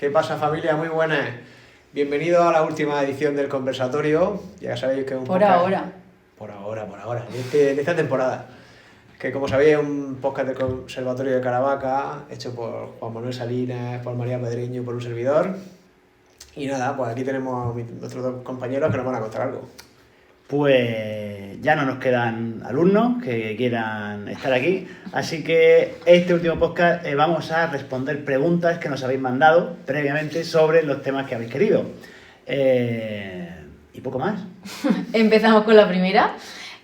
¿Qué pasa, familia? Muy buenas. Bienvenido a la última edición del conversatorio. Ya sabéis que es un Por podcast... ahora. Por ahora, de esta temporada. Que como sabéis es un podcast del Conservatorio de Caravaca, hecho por Juan Manuel Salinas, por María Pedreño y por un servidor. Y nada, pues aquí tenemos a nuestros dos compañeros que nos van a contar algo. Pues ya no nos quedan alumnos que quieran estar aquí, así que este último podcast vamos a responder preguntas que nos habéis mandado previamente sobre los temas que habéis querido. Y poco más. Empezamos con la primera.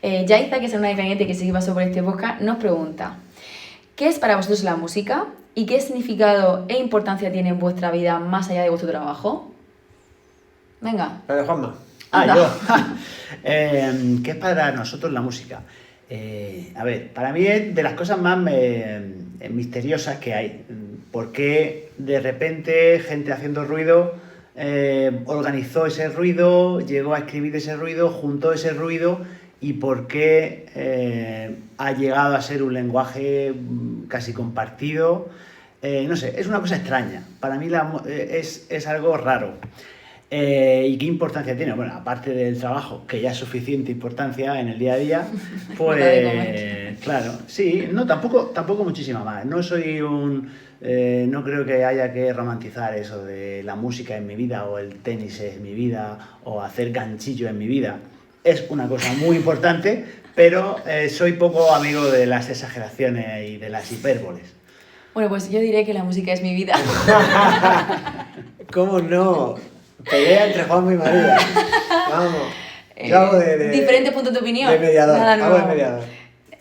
Yaiza, que es una de Cañete que se pasó por este podcast, nos pregunta: ¿qué es para vosotros la música y qué significado e importancia tiene en vuestra vida más allá de vuestro trabajo? Venga. La de Juanma. Yo. ¿Qué es para nosotros la música? A ver, para mí es de las cosas más misteriosas que hay. Porque de repente gente haciendo ruido organizó ese ruido, llegó a escribir ese ruido, juntó ese ruido, y por qué ha llegado a ser un lenguaje casi compartido. No sé, es una cosa extraña. Para mí es algo raro. ¿Y qué importancia tiene? Bueno, aparte del trabajo, que ya es suficiente importancia en el día a día, pues claro, sí, no, tampoco muchísima más. No soy no creo que haya que romantizar eso de la música en mi vida, o el tenis es mi vida, o hacer ganchillo en mi vida. Es una cosa muy importante, pero soy poco amigo de las exageraciones y de las hipérboles. Bueno, pues yo diré que la música es mi vida. ¿Cómo no? Pelea entre Juanma y María. Vamos. Yo hago de diferentes puntos de opinión. De mediador. Nada Hago de nuevo. mediador.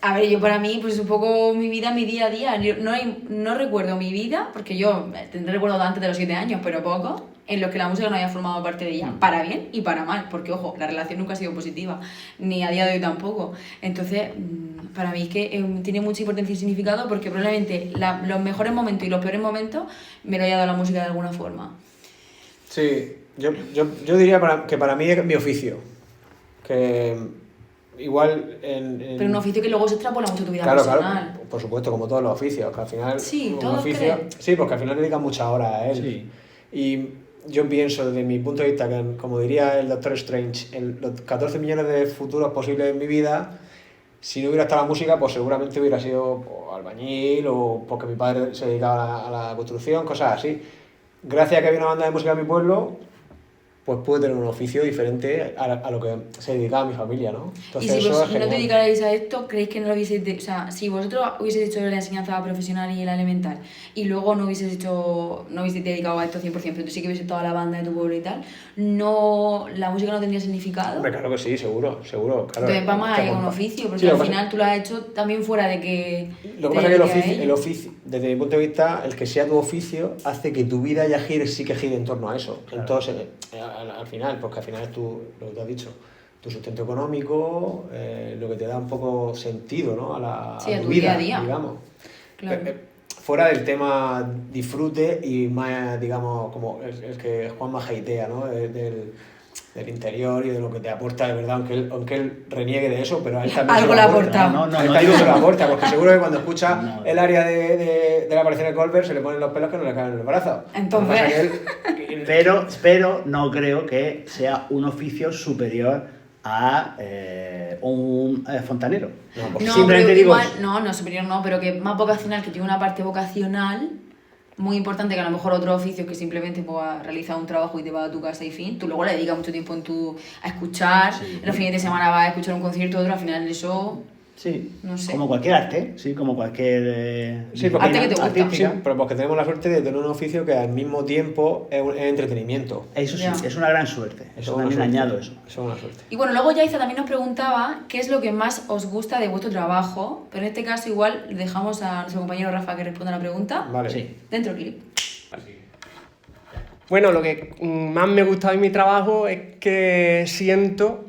A ver, yo para mí, pues un poco mi vida, mi día a día. Yo no recuerdo mi vida, porque yo tendré recuerdo de antes de los 7 años, pero poco, en los que la música no haya formado parte de ella, para bien y para mal, porque ojo, la relación nunca ha sido positiva, ni a día de hoy tampoco. Entonces, para mí es que tiene mucha importancia y significado, porque probablemente los mejores momentos y los peores momentos me lo haya dado la música de alguna forma. Sí, yo diría que para mí es mi oficio. Que igual Pero un oficio que luego se extrapola mucho a tu vida claro, personal. Claro, por supuesto, como todos los oficios, que al final... Sí, un todos oficio, creen. sí, porque al final dedican muchas horas a él. Sí. Y yo pienso, desde mi punto de vista, que como diría el Doctor Strange, en los 14 millones de futuros posibles en mi vida, si no hubiera estado la música, pues seguramente hubiera sido albañil, o porque mi padre se dedicaba a la construcción, cosas así. Gracias a que había una banda de música en mi pueblo, pues pude tener un oficio diferente a lo que se dedicaba mi familia, ¿no? Entonces, y si vos eso no te dedicarais a esto, ¿creéis que no lo hubieseis o sea, si vosotros hubieseis hecho la enseñanza profesional y la elemental, y luego no hubieseis dedicado a esto 100%, pero tú sí que hubieses estado a la banda de tu pueblo y tal, la música no tendría significado? Hombre, claro que sí, seguro, claro. Entonces va más a un oficio, porque sí, al final tú lo has hecho también fuera de que... Lo que pasa es que el oficio, desde mi punto de vista, el que sea tu oficio hace que tu vida ya gire en torno a eso. Claro. Entonces, al final, porque al final es lo que te has dicho, tu sustento económico, lo que te da un poco sentido, ¿no? a tu vida, día a día, digamos. Claro. Fuera del tema disfrute y más, digamos, como el que Juanma hatea, ¿no? Del interior y de lo que te aporta de verdad, aunque él reniegue de eso, pero a él también algo le aporta. No se lo aporta, porque seguro que cuando escucha el área de la aparición de Colbert se le ponen los pelos que no le caen en el brazo. Entonces... Pero no creo que sea un oficio superior a un fontanero. No, simplemente pero digo... igual, no, superior no, pero que más vocacional, que tiene una parte vocacional muy importante, que a lo mejor otro oficio que simplemente pues, realizar un trabajo y te vas a tu casa y fin, tú luego le dedicas mucho tiempo a escuchar, sí. Los fines de semana vas a escuchar un concierto, otro, al final eso... Sí, no sé. Como cualquier arte, sí, como cualquier arte que te gusta. Sí, pero porque tenemos la suerte de tener un oficio que al mismo tiempo es entretenimiento. Eso sí, es una gran suerte. Eso también añado eso. Eso es una suerte. Y bueno, luego Yaiza también nos preguntaba qué es lo que más os gusta de vuestro trabajo, pero en este caso igual dejamos a nuestro compañero Rafa que responda la pregunta. Vale. Sí. Dentro del clip. Bueno, lo que más me gusta de mi trabajo es que siento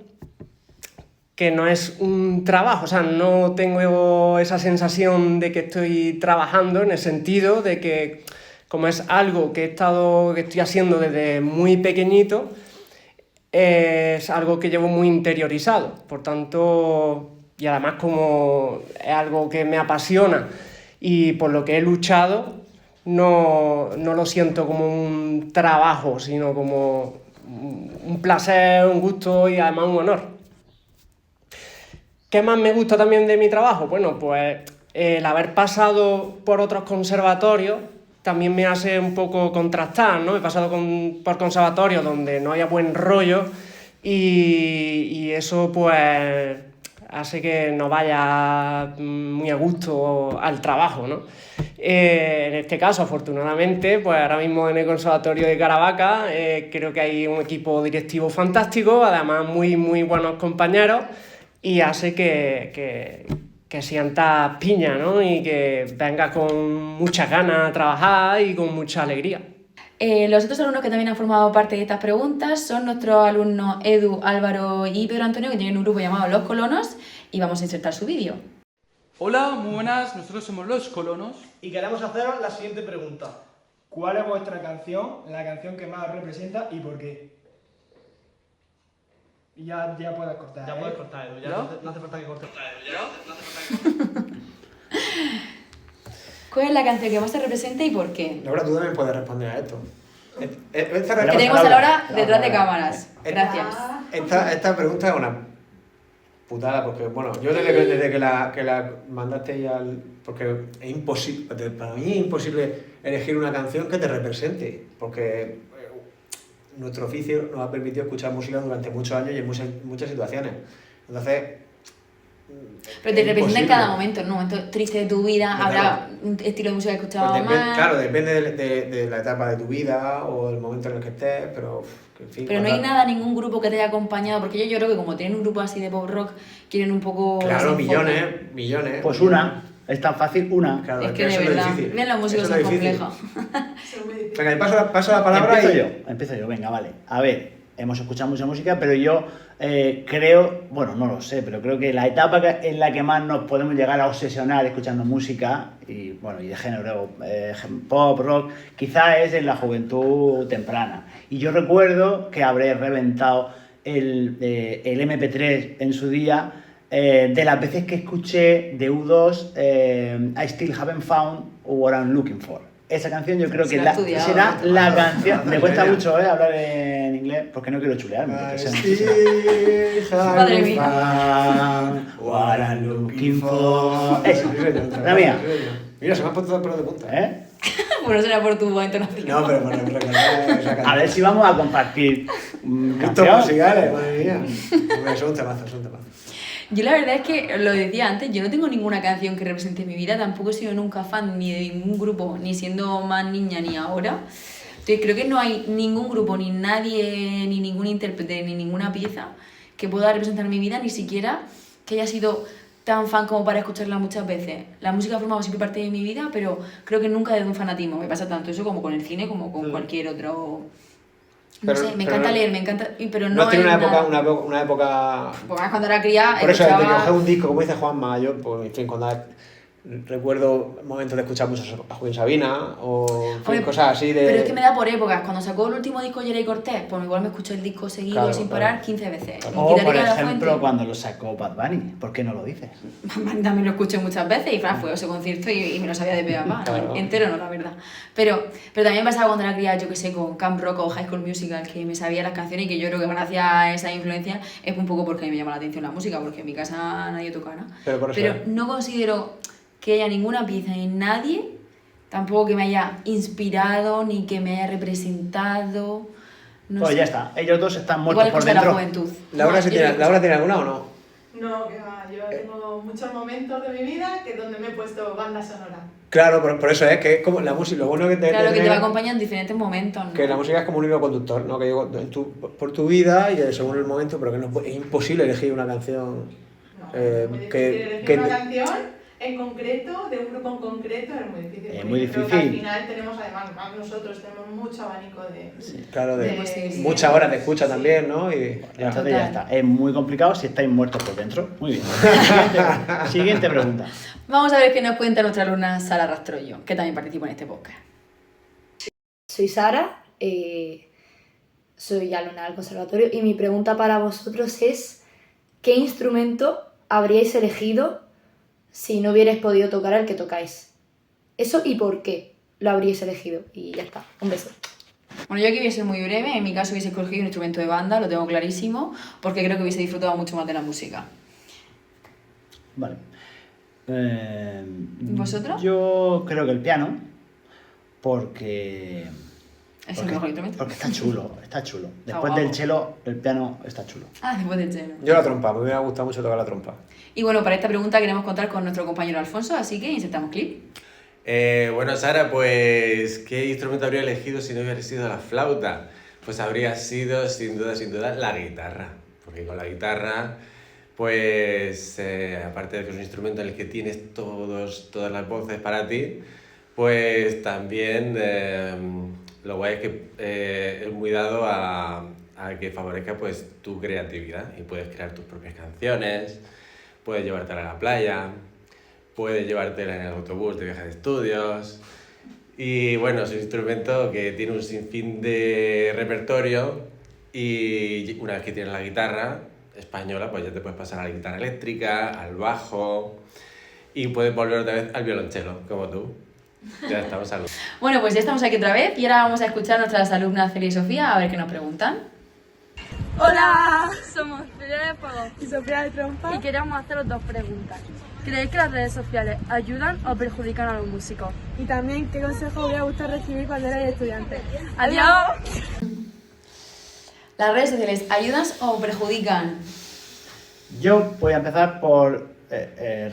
que no es un trabajo, o sea, no tengo esa sensación de que estoy trabajando, en el sentido de que, como es algo que estoy haciendo desde muy pequeñito, es algo que llevo muy interiorizado. Por tanto, y además como es algo que me apasiona y por lo que he luchado, no lo siento como un trabajo, sino como un placer, un gusto y además un honor. ¿Qué más me gusta también de mi trabajo? Bueno, pues el haber pasado por otros conservatorios también me hace un poco contrastar, ¿no? He pasado por conservatorios donde no haya buen rollo y eso pues hace que no vaya muy a gusto al trabajo, ¿no? En este caso, afortunadamente, pues ahora mismo en el Conservatorio de Caravaca creo que hay un equipo directivo fantástico, además muy, muy buenos compañeros y hace que sientas piña, ¿no? Y que vengas con muchas ganas a trabajar y con mucha alegría. Los otros alumnos que también han formado parte de estas preguntas son nuestros alumnos Edu, Álvaro y Pedro Antonio, que tienen un grupo llamado Los Colonos, y vamos a insertar su vídeo. Hola, muy buenas, nosotros somos Los Colonos. Y queremos haceros la siguiente pregunta. ¿Cuál es vuestra canción, la canción que más os representa y por qué? Y ya puedes cortar. Ya puedes cortar, Edu, ya no hace falta que cortes. ¿Cuál es la canción que más te representa y por qué? Laura, tú también puedes responder a esto. Que tenemos a Laura detrás de cámaras. Gracias. Esta pregunta es una putada, porque bueno, yo desde que la mandaste ya porque es imposible, para mí es imposible elegir una canción que te represente, porque nuestro oficio nos ha permitido escuchar música durante muchos años y en muchas situaciones. Entonces, pero te representa en imposible. cada momento, en un momento triste de tu vida, Claro. habrá un estilo de música que escuchabas Pues más. claro, depende de la etapa de tu vida o del momento en el que estés, pero en fin. Pero no hay nada, ningún grupo que te haya acompañado, porque yo creo que como tienen un grupo así de pop rock, quieren un poco... Claro, ese enfoque. millones. Pues una, es tan fácil una. Claro, Es que eso de es lo verdad, difícil. ven los músicos Eso son es lo difícil. complejos. Venga, paso la palabra Empiezo yo, venga, vale. A ver, hemos escuchado mucha música, pero yo creo, bueno, no lo sé, pero creo que la etapa en la que más nos podemos llegar a obsesionar escuchando música, y bueno, y de género pop, rock, quizás es en la juventud temprana. Y yo recuerdo que habré reventado el MP3 en su día, de las veces que escuché de U2 I Still Haven't Found What I'm Looking For. Esa canción yo creo Se que la ha estudiado. será la Ah, canción. Me madre cuesta mía. mucho hablar en inglés porque no quiero chulearme. porque sé Madre mía. What I'm looking for. Esa, la mía. Mira, se me han puesto los pelos de punta. ¿Eh? Bueno, será por tu entonación. No, pero por recordar esa canción. A ver si vamos a compartir Gustos canción. musicales, madre mía. Bueno, son un temazo. Yo la verdad es que, lo decía antes, yo no tengo ninguna canción que represente mi vida, tampoco he sido nunca fan ni de ningún grupo, ni siendo más niña ni ahora. Entonces creo que no hay ningún grupo, ni nadie, ni ningún intérprete, ni ninguna pieza que pueda representar mi vida, ni siquiera que haya sido tan fan como para escucharla muchas veces. La música ha formado siempre parte de mi vida, pero creo que nunca desde un fanatismo. Me pasa tanto eso como con el cine, como con cualquier otro... No Pero- sé, me pero encanta no- leer, me encanta... Pero No no has tenido es una época, nada- una época. Pues cuando era cría, Por eso, de escuchaba... coger un disco, como dice Juanma, yo, pues, en fin, recuerdo momentos de escuchar mucho a Joaquín Sabina o en fin, Hombre, cosas así de. Pero es que me da por épocas. Cuando sacó el último disco Jerry Cortés, pues igual me escuché el disco seguido Claro, sin claro. parar 15 veces. Claro. O, por Guitarrica de la ejemplo, Fuente, cuando lo sacó Bad Bunny. ¿Por qué no lo dices? también lo escuché muchas veces y fue a ese concierto y me lo sabía de pe a pa. Claro. Entero no, la verdad. Pero también pasaba cuando era cría, yo que sé, con Camp Rock o High School Musical, que me sabía las canciones y que yo creo que gracias a esa influencia es un poco porque a mí me llama la atención la música, porque en mi casa nadie toca nada. Pero por eso. No considero que haya ninguna pieza en nadie, tampoco que me haya inspirado ni que me haya representado. No Pues sé. ya está. Ellos dos están muertos Igual por escucha la dentro. juventud. ¿Laura, No, sí yo tiene, creo que ¿Laura tiene alguna o no? No, que va, yo tengo muchos momentos de mi vida que donde me he puesto banda sonora. Claro, por eso es que es como la música, lo bueno que te Claro, que te tener- va a acompañar en diferentes momentos, ¿no? que la música es como un hilo conductor, ¿no? Que digo, por tu vida y según el momento, pero que no, es imposible elegir una canción No, Eh, es muy difícil que- elegir que una te- canción en concreto, de un grupo en concreto, es muy difícil. Es porque muy yo creo que difícil. al final tenemos, además, nosotros tenemos mucho abanico de... Claro, de de- muchas horas de escucha también, ¿no? Y Entonces ya está. Es muy complicado si estáis muertos por dentro. Muy bien. Siguiente pregunta. Vamos a ver qué nos cuenta nuestra alumna Sara Rastroyo, que también participa en este podcast. Soy Sara, soy alumna del conservatorio y mi pregunta para vosotros es ¿qué instrumento habríais elegido si no hubierais podido tocar el que tocáis? Eso y por qué. lo habríais elegido. Y ya está. Un beso. Bueno, yo aquí voy a ser muy breve. En mi caso hubiese escogido un instrumento de banda, lo tengo clarísimo, porque creo que hubiese disfrutado mucho más de la música. Vale. ¿Vosotros? Yo creo que el piano, porque... Es el mejor instrumento. Porque está chulo, está chulo. Después guapo. del cello, el piano está chulo. Ah, después del cello. Yo la trompa, me hubiera gustado mucho tocar la trompa. Y bueno, para esta pregunta queremos contar con nuestro compañero Alfonso, así que insertamos clip. Bueno, Sara, pues, ¿qué instrumento habría elegido si no hubiera sido la flauta? Pues habría sido, sin duda, la guitarra. Porque con la guitarra, pues, aparte de que es un instrumento en el que tienes todas las voces para ti, pues también lo guay es que es muy dado a que favorezca pues tu creatividad y puedes crear tus propias canciones, puedes llevártela a la playa, puedes llevártela en el autobús de viaje de estudios y bueno, es un instrumento que tiene un sinfín de repertorio y una vez que tienes la guitarra española pues ya te puedes pasar a la guitarra eléctrica, al bajo y puedes volver otra vez al violonchelo como tú. Ya estamos algo. Bueno, pues ya estamos aquí otra vez y ahora vamos a escuchar a nuestras alumnas Celia y Sofía a ver qué nos preguntan. Hola, somos Celia de Fuego y Sofía de Trompa y queríamos haceros dos preguntas. ¿Creéis que las redes sociales ayudan o perjudican a los músicos? Y también, ¿qué consejo hubiera gustado recibir cuando erais estudiantes? ¡Adiós! ¿Las redes sociales ayudan o perjudican? Yo voy a empezar por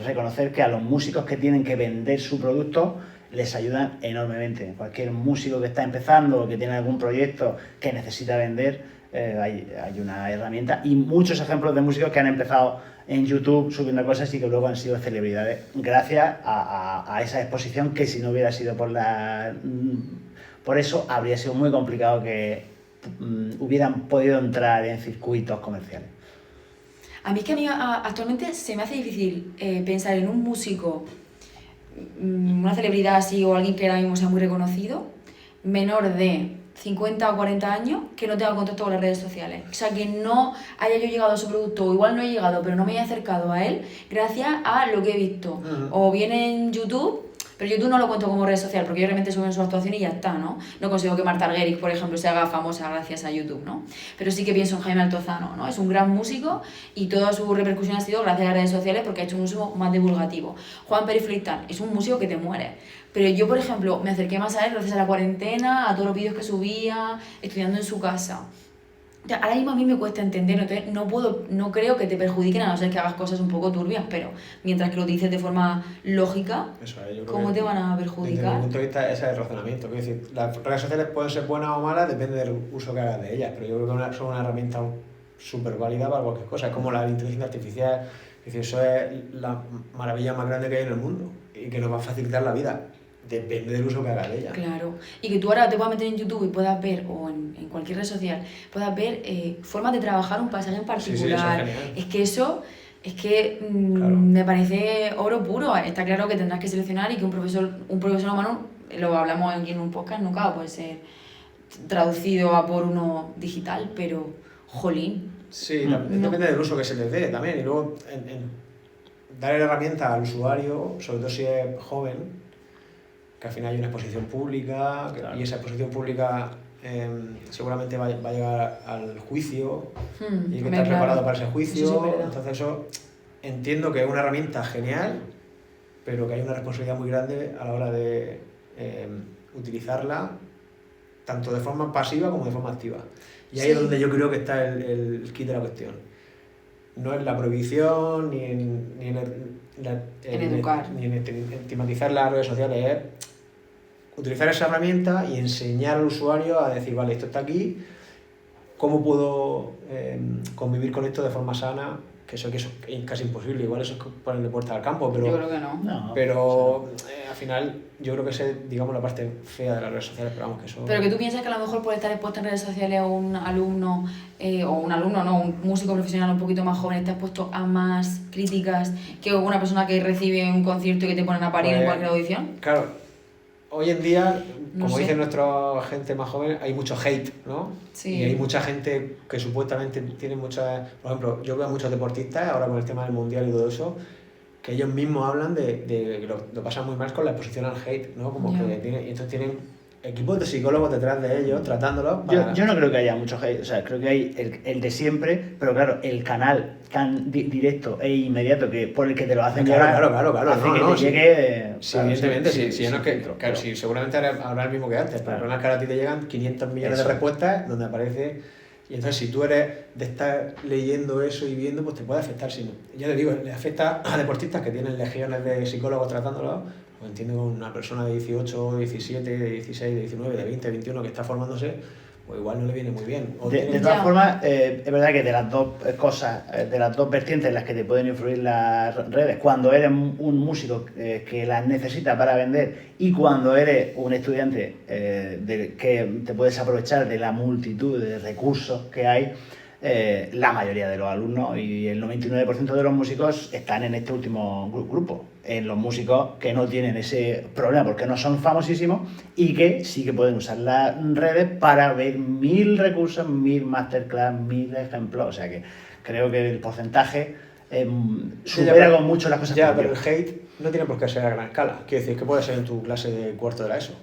reconocer que a los músicos que tienen que vender su producto les ayudan enormemente. Cualquier músico que está empezando o que tiene algún proyecto que necesita vender, hay una herramienta y muchos ejemplos de músicos que han empezado en YouTube subiendo cosas y que luego han sido celebridades gracias a esa exposición que si no hubiera sido por eso habría sido muy complicado que hubieran podido entrar en circuitos comerciales. A mí es que actualmente se me hace difícil pensar en un músico, una celebridad así o alguien que ahora mismo sea muy reconocido, menor de 50 o 40 años, que no tenga contacto con las redes sociales. O sea, que no haya yo llegado a su producto, o igual no he llegado, pero no me he acercado a él gracias a lo que he visto. O bien en YouTube, pero YouTube no lo cuento como red social, porque ellos realmente suben su actuación y ya está, ¿no? No consigo que Marta Argerich, por ejemplo, se haga famosa gracias a YouTube, ¿no? Pero sí que pienso en Jaime Altozano, ¿no? Es un gran músico y toda su repercusión ha sido gracias a las redes sociales porque ha hecho un uso más divulgativo. Juan Pérez Fleitán es un músico que te muere. Pero yo, por ejemplo, me acerqué más a él gracias a la cuarentena, a todos los vídeos que subía, estudiando en su casa. O sea, ahora mismo a mí me cuesta entender, entonces no creo que te perjudiquen a no ser que hagas cosas un poco turbias, pero mientras que lo dices de forma lógica, Eso es, yo creo ¿cómo que te van a desde perjudicar? mi punto de vista ese es el razonamiento. Quiero decir, las redes sociales pueden ser buenas o malas, depende del uso que hagas de ellas, pero yo creo que son una herramienta súper válida para cualquier cosa. Es como la inteligencia artificial, es decir, eso es la maravilla más grande que hay en el mundo y que nos va a facilitar la vida. Depende del uso que hagas de ella. Claro, y que tú ahora te puedas meter en YouTube y puedas ver, o en cualquier red social, puedas ver formas de trabajar un pasaje en particular. Sí, eso es genial. Es que eso, Claro. me parece oro puro. Está claro que tendrás que seleccionar y que un profesor humano, lo hablamos aquí en un podcast, nunca va a poder ser traducido a por uno digital, pero jolín. Sí, depende del uso que se les dé también. Y luego dar la herramienta al usuario, sobre todo si es joven, que al final hay una exposición pública, Claro. y esa exposición pública seguramente va a llegar al juicio y hay que estar preparado para ese juicio. Eso sí es verdad. Entonces eso entiendo que es una herramienta genial, pero que hay una responsabilidad muy grande a la hora de utilizarla tanto de forma pasiva como de forma activa. Y ahí es donde yo creo que está el kit de la cuestión. No es la prohibición, ni en educar. ni en estigmatizar las redes sociales, es utilizar esa herramienta y enseñar al usuario a decir, vale, esto está aquí, ¿cómo puedo convivir con esto de forma sana? Que eso es casi imposible, igual eso es ponerle puertas al campo, pero, Yo creo que no. pero al final yo creo que esa es, digamos, la parte fea de las redes sociales, pero vamos, que eso... Pero que tú piensas que a lo mejor por estar expuesto en redes sociales un alumno, un músico profesional un poquito más joven, está expuesto a más críticas que una persona que recibe un concierto y que te ponen a parir en Pues, cualquier audición. Claro, hoy en día, No como sé. dice nuestra gente más joven, hay mucho hate, ¿no? Sí. Y hay mucha gente que supuestamente tiene muchas... Por ejemplo, yo veo a muchos deportistas, ahora con el tema del mundial y todo eso, que ellos mismos hablan de que lo pasan muy mal con la exposición al hate, ¿no? Como que entonces tienen equipos de psicólogos detrás de ellos, tratándolos. Yo no creo que haya mucho hate, o sea, creo que hay el de siempre, pero claro, el canal tan directo e inmediato que por el que te lo hacen Claro, hace que te sí. llegue... Sí, evidentemente, sí, seguramente habrá el mismo que antes, pero el problema es que ahora a ti te llegan 500 millones de respuestas donde aparece, y entonces si tú eres de estar leyendo eso y viendo, pues te puede afectar. Ya te digo, le afecta a deportistas que tienen legiones de psicólogos tratándolos. Pues entiendo que una persona de 18, 17, de 16, de 19, de 20, 21 que está formándose, pues igual no le viene muy bien. De todas formas, es verdad que de las dos cosas, de las dos vertientes en las que te pueden influir las redes, cuando eres un músico que las necesita para vender y cuando eres un estudiante que te puedes aprovechar de la multitud de recursos que hay, la mayoría de los alumnos y el 99% de los músicos están en este último grupo, en los músicos que no tienen ese problema porque no son famosísimos y que sí que pueden usar las redes para ver 1000 recursos, 1000 masterclass, 1000 ejemplos, o sea que creo que el porcentaje supera con mucho las cosas. Ya, pero el hate no tiene por qué ser a gran escala, quiero decir que puede ser en tu clase de cuarto de la ESO,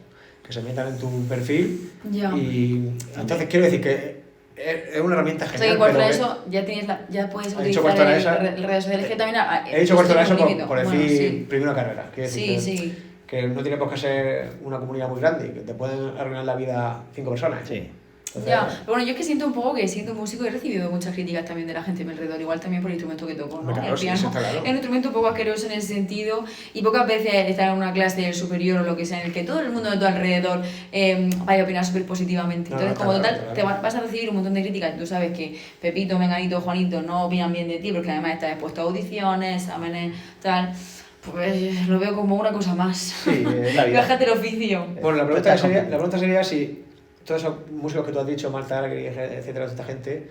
que se metan en tu perfil y entonces quiero decir que es una herramienta genial. O sea, que cuarto de eso ya puedes utilizar las redes sociales, que también... He dicho cuarto de eso por decir bueno, sí. primera carrera. Sí. Que no tiene por qué ser una comunidad muy grande, que te pueden arruinar la vida 5 personas. Sí. Entonces, ya, pero bueno, yo es que siento un poco que siendo músico he recibido muchas críticas también de la gente a mi alrededor, igual también por el instrumento que toco, ¿no? Claro, el piano es un instrumento un poco asqueroso en ese sentido y pocas veces estar en una clase superior o lo que sea en el que todo el mundo de tu alrededor vaya a opinar súper positivamente. Entonces, como total, te vas a recibir un montón de críticas y tú sabes que Pepito, Menganito, Juanito no opinan bien de ti porque además estás expuesto a audiciones, exámenes, tal... Pues lo veo como una cosa más. Sí, es la vida. Bájate el oficio. Bueno, la pregunta sería si todos esos músicos que tú has dicho, Marta Argerich, etcétera, toda esta gente,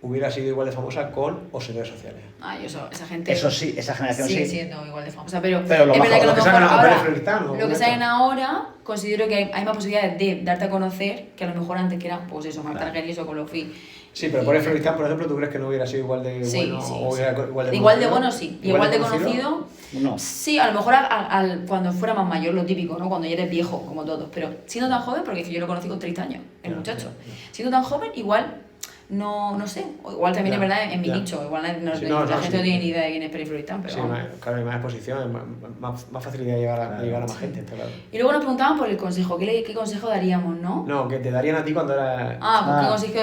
hubiera sido igual de famosa con o sin redes sociales. Esa gente... Eso sí, esa generación sigue sí. siendo igual de famosa, pero lo es verdad que a lo mejor ahora, lo que salen ahora, considero que hay más posibilidades de darte a conocer que a lo mejor antes que era, pues eso, Marta Argerich o con los FI. Sí, pero por Freestyle, por ejemplo, ¿tú crees que no hubiera sido igual de bueno? Sí. O hubiera igual de igual de bueno, sí. Igual de conocido. No. Sí, a lo mejor cuando fuera más mayor, lo típico, ¿no? Cuando ya eres viejo, como todos. Pero siendo tan joven, porque es que yo lo conocí con 30 años, el muchacho. Siendo tan joven, igual, no sé. O igual también es verdad en mi nicho. Igual la gente no tiene ni idea de quién es Peri Freestyle, pero sí, claro, hay más exposición, más facilidad de llegar a más gente, está claro. Y luego nos preguntaban por el consejo. ¿Qué consejo daríamos, no? No, que te darían a ti cuando eras... ¿Qué consejo?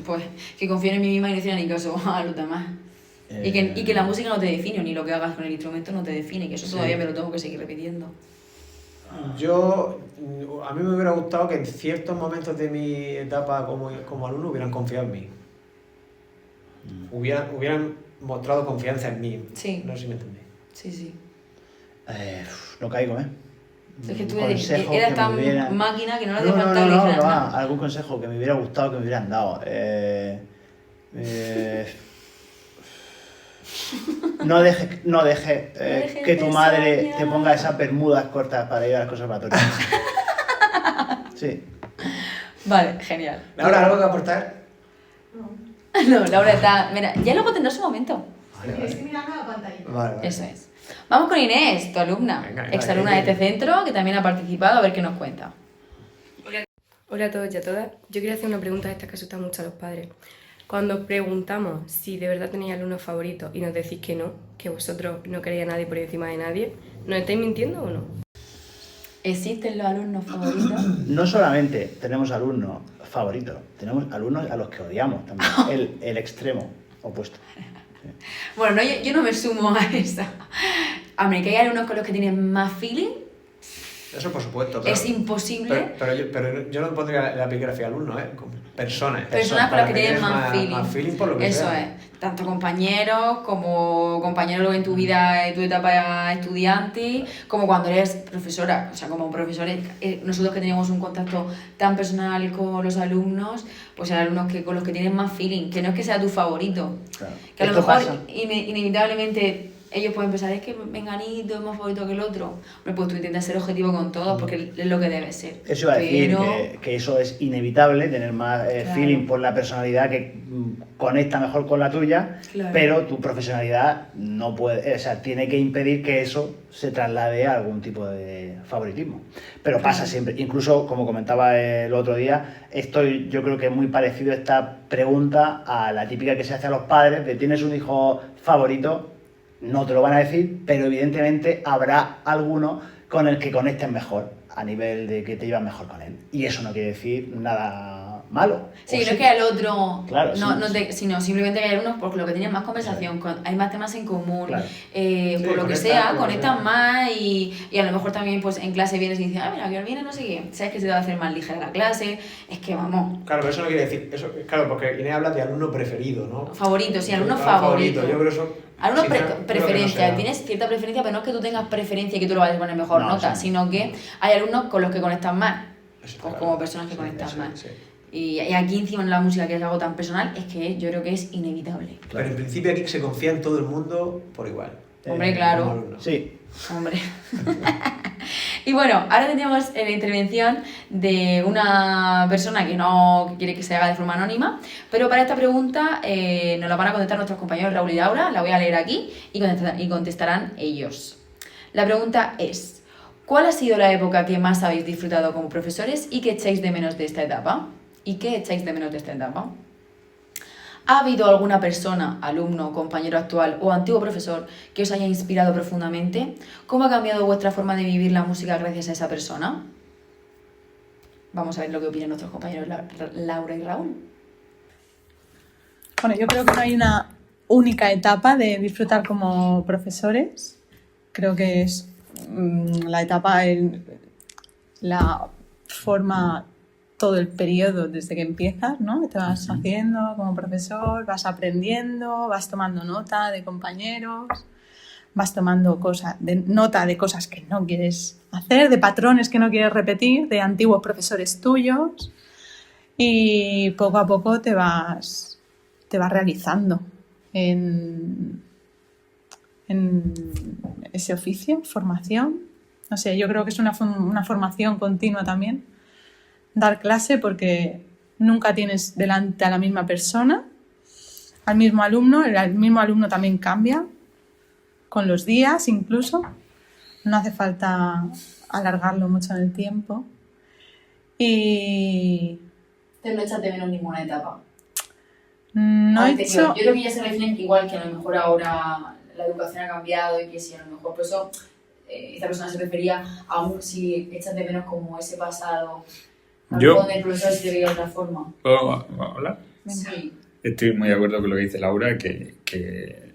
Pues que confíen en mí misma y no hicieran ni caso a los demás. Y que la música no te define, ni lo que hagas con el instrumento no te define, que eso todavía me lo tengo que seguir repitiendo. A mí me hubiera gustado que en ciertos momentos de mi etapa como alumno hubieran confiado en mí. Hubieran mostrado confianza en mí. Sí. No sé si me entendéis. Sí. No caigo, Es que tú eras tan máquina que no le hacía falta que le dijeras nada. Algún consejo que me hubiera gustado que me hubieran dado. No dejes que tu madre te ponga esas bermudas cortas para ir al conservatorio. Sí. Vale, genial. ¿Laura, algo que aportar? No, Laura está... Mira, ya luego tendrá su momento. Estoy mirando la pantalla. Vale. Eso es. Vamos con Inés, tu alumna, exalumna de este centro, que también ha participado, a ver qué nos cuenta. Hola a todos y a todas. Yo quería hacer una pregunta de estas que asustan mucho a los padres. Cuando os preguntamos si de verdad tenéis alumnos favoritos y nos decís que no, que vosotros no queréis a nadie por encima de nadie, ¿nos estáis mintiendo o no? ¿Existen los alumnos favoritos? No solamente tenemos alumnos favoritos, tenemos alumnos a los que odiamos también, el extremo opuesto. Sí. Bueno, yo no me sumo a esa. A mí, que hay alumnos con los que tienen más feeling. Eso por supuesto. Pero, es imposible. Pero yo no pondría la epigrafía alumno, con personas con las que tienen más feeling. Más feeling por lo que eso sea. Es. Tanto compañeros como compañeros en tu vida, en tu etapa estudiante, como cuando eres profesora. O sea, como profesores, nosotros que teníamos un contacto tan personal con los alumnos, pues hay alumnos con los que tienen más feeling, que no es que sea tu favorito. Claro. Que a lo mejor inevitablemente ellos pueden pensar, es que menganito es más favorito que el otro. Hombre, pues tú intentas ser objetivo con todos porque es lo que debe ser. Eso iba a decir, Pero... que eso es inevitable, tener más feeling por la personalidad que conecta mejor con la tuya, Claro. pero tu profesionalidad no puede, o sea, tiene que impedir que eso se traslade a algún tipo de favoritismo. Pero pasa siempre, incluso como comentaba el otro día, yo creo que es muy parecido esta pregunta a la típica que se hace a los padres de ¿tienes un hijo favorito? No te lo van a decir, pero evidentemente habrá alguno con el que conectes mejor, a nivel de que te llevas mejor con él. Y eso no quiere decir nada malo. Sí, no es que al otro, Claro, sino simplemente que hay algunos por lo que tienen más conversación, hay más temas en común, Claro. por lo que sea, conectan más y a lo mejor también pues en clase vienes y dices, mira, que viene no sé qué, sabes que se te va a hacer más ligera la clase, es que vamos. Claro, pero eso no quiere decir, eso, claro, porque Inés habla de alumno preferido, ¿no? Favorito, sí, alumno favorito. favorito. Yo creo eso... Alumno sí, creo que preferencia, no sea. tienes cierta preferencia, pero no es que tú tengas preferencia y que tú lo vayas a poner mejor No, nota, sí. sino que hay alumnos con los que conectas más, Eso pues claro. como personas que Sí, conectas sí, más. sí. Y aquí encima en la música, que es algo tan personal, es que yo creo que es inevitable. Pero en principio aquí se confía en todo el mundo por igual. Hombre, Como claro. alumno. Sí. Hombre. Y bueno, ahora tendríamos la intervención de una persona que no quiere que se haga de forma anónima, pero para esta pregunta nos la van a contestar nuestros compañeros Raúl y Laura, la voy a leer aquí y contestarán ellos. La pregunta es, ¿cuál ha sido la época que más habéis disfrutado como profesores y qué echáis de menos de esta etapa? ¿Y qué echáis de menos de esta etapa? ¿Ha habido alguna persona, alumno, compañero actual o antiguo profesor que os haya inspirado profundamente? ¿Cómo ha cambiado vuestra forma de vivir la música gracias a esa persona? Vamos a ver lo que opinan nuestros compañeros Laura y Raúl. Bueno, yo creo que no hay una única etapa de disfrutar como profesores. Creo que es la etapa, la forma, todo el periodo desde que empiezas, ¿no? Te vas haciendo como profesor, vas aprendiendo, vas tomando nota de compañeros, vas tomando nota de cosas que no quieres hacer, de patrones que no quieres repetir, de antiguos profesores tuyos, y poco a poco te vas realizando en ese oficio, formación. No sé, yo creo que es una formación continua también, dar clase, porque nunca tienes delante a la misma persona, al mismo alumno, el mismo alumno también cambia con los días incluso, no hace falta alargarlo mucho en el tiempo. Y... Pero no echas de menos ninguna etapa. No he Yo hecho... creo que ya se refieren que igual que a lo mejor ahora la educación ha cambiado y que si a lo mejor por eso esta persona se refería a si echas de menos como ese pasado. Yo... Con el profesor se te veía de otra forma. ¿Puedo hablar? Sí. Estoy muy de acuerdo con lo que dice Laura, que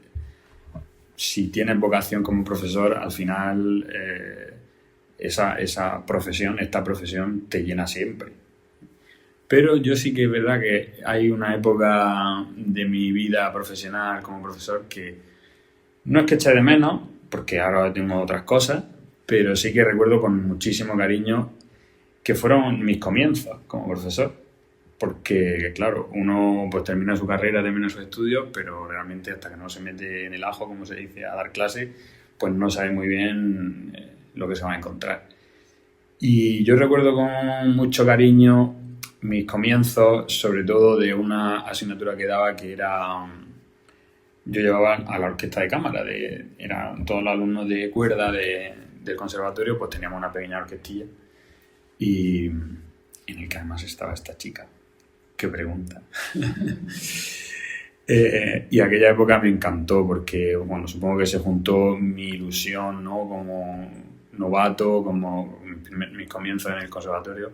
si tienes vocación como profesor, al final esta profesión te llena siempre. Pero yo sí que es verdad que hay una época de mi vida profesional como profesor que no es que eche de menos, porque ahora tengo otras cosas, pero sí que recuerdo con muchísimo cariño que fueron mis comienzos como profesor. Porque, claro, uno pues termina su carrera, termina sus estudios, pero realmente hasta que no se mete en el ajo, como se dice, a dar clase, pues no sabe muy bien lo que se va a encontrar. Y yo recuerdo con mucho cariño mis comienzos, sobre todo de una asignatura que daba que era... Yo llevaba a la orquesta de cámara, eran todos los alumnos de cuerda del conservatorio, pues teníamos una pequeña orquestilla. Y en el que además estaba esta chica. ¿Qué pregunta? Y aquella época me encantó porque, bueno, supongo que se juntó mi ilusión, ¿no? Como novato, como mis comienzos en el conservatorio,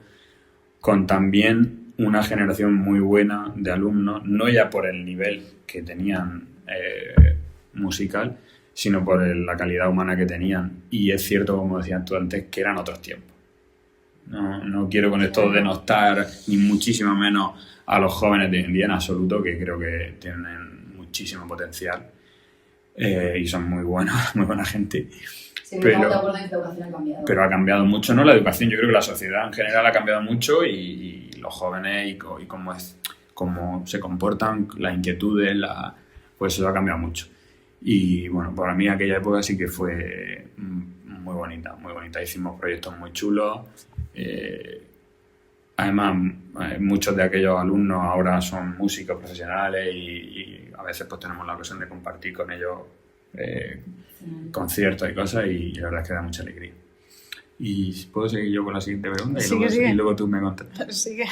con también una generación muy buena de alumnos, no ya por el nivel que tenían musical, sino por la calidad humana que tenían. Y es cierto, como decías tú antes, que eran otros tiempos. No quiero con esto denostar ni muchísimo menos a los jóvenes de hoy en día en absoluto, que creo que tienen muchísimo potencial y son muy buena gente. Sí, pero estamos de acuerdo en que la educación ha cambiado. Pero ha cambiado mucho, ¿no? La educación, yo creo que la sociedad en general ha cambiado mucho y los jóvenes y cómo se comportan, las inquietudes, pues eso ha cambiado mucho. Y bueno, para mí aquella época sí que fue muy bonita, muy bonita. Hicimos proyectos muy chulos. Además, muchos de aquellos alumnos ahora son músicos profesionales y a veces pues tenemos la ocasión de compartir con ellos conciertos y cosas, y la verdad es que da mucha alegría. Y puedo seguir yo con la siguiente pregunta y luego tú me contestas. Sigue.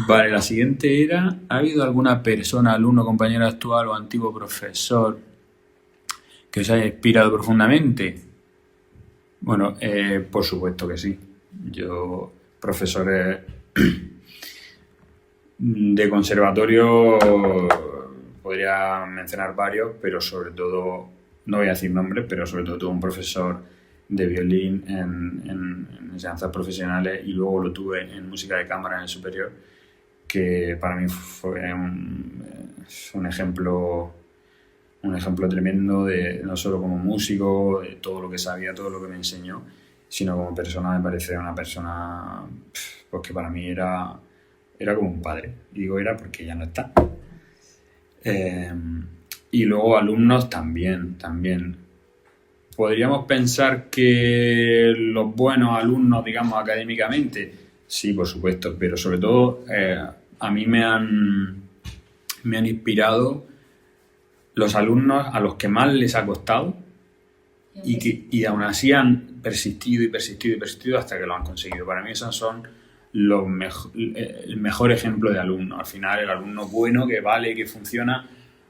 Vale, la siguiente era: ¿ha habido alguna persona, alumno, compañero actual o antiguo profesor que os haya inspirado profundamente? Bueno, por supuesto que sí. Yo, profesores de conservatorio, podría mencionar varios, pero sobre todo, no voy a decir nombres, pero sobre todo tuve un profesor de violín en enseñanzas profesionales, y luego lo tuve en música de cámara en el superior, que para mí fue un ejemplo tremendo, de no solo como músico, de todo lo que sabía, todo lo que me enseñó, sino como persona. Me parece una persona pues que para mí era como un padre. Y digo era porque ya no está. Y luego alumnos también. ¿Podríamos pensar que los buenos alumnos, digamos, académicamente? Sí, por supuesto, pero sobre todo a mí me han inspirado los alumnos a los que más les ha costado y aún así han persistido hasta que lo han conseguido. Para mí esos son el mejor ejemplo de alumno. Al final, el alumno bueno, que vale, que funciona,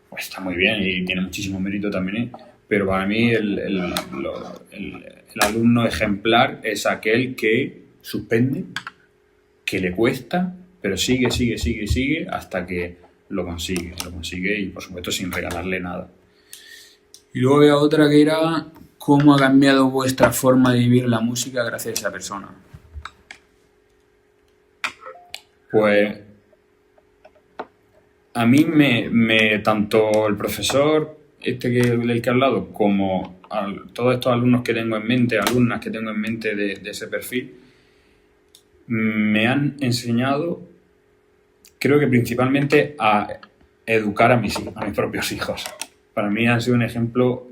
pues está muy bien y tiene muchísimo mérito también, pero para mí el alumno ejemplar es aquel que suspende, que le cuesta, pero sigue hasta que lo consigue, y por supuesto sin regalarle nada. Y luego había otra que era: ¿cómo ha cambiado vuestra forma de vivir la música gracias a esa persona? Pues a mí tanto el profesor del que he hablado, como todos estos alumnos que tengo en mente, alumnas que tengo en mente de ese perfil, me han enseñado, creo que principalmente, a educar a mis propios hijos. Para mí han sido un ejemplo,